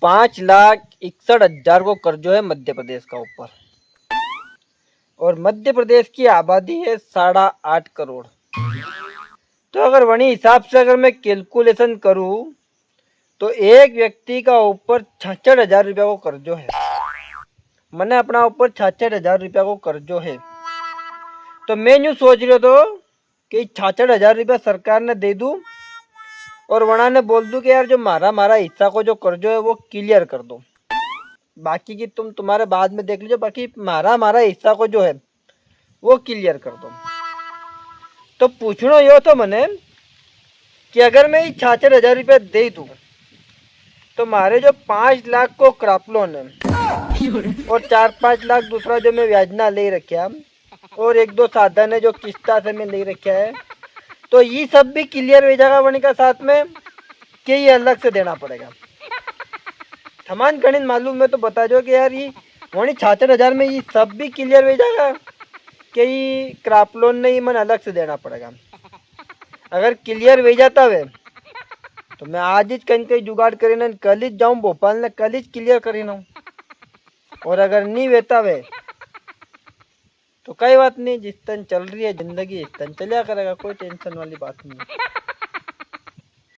5,61,000 को कर्जो है मध्य प्रदेश का ऊपर। और मध्य प्रदेश की आबादी है 8.5 करोड़। तो अगर वही हिसाब से अगर मैं कैलकुलेशन करूं तो एक व्यक्ति का ऊपर 66,000 रुपया को कर्जो है। मैंने अपना ऊपर 66,000 रुपया को कर्जो है। तो मैं यूँ सोच रहा था कि 66,000 रुपया सरकार ने दे दूं और वहाँ ने बोल दूं कि यार जो मारा हिस्सा को जो कर्जो है वो क्लियर कर दो, बाकी की तुम्हारे बाद में देख लीजिए, बाकी मारा हिस्सा को जो है वो क्लियर कर दो। तो पूछना यो तो मैंने कि अगर मैं 66,000 रुपया दे दूं तो मारे जो 5 लाख को क्रॉप लोन है और 4-5 लाख दूसरा जो मैं व्याजना ले रखा और 1-2 साधन है जो किस्ता से मैं ले रखा है, तो ये सब भी क्लियर हो जाएगा वनी का साथ में कि ये अलग से देना पड़ेगा। समान गणित मालूम है तो बता दो कि यार ये वही 66,000 में ये सब भी क्लियर हो जाएगा कि ये क्रॉप लोन नहीं मन अलग से देना पड़ेगा। अगर क्लियर हो जाता है तो मैं आज ही कहीं जुगाड़ करी कल ही जाऊँ भोपाल ने कल ही क्लियर करी ना। और अगर नहीं वेता वे तो कोई बात नहीं, जिस तन चल रही है जिंदगी इस तन चलिया करेगा, कोई टेंशन वाली बात नहीं है।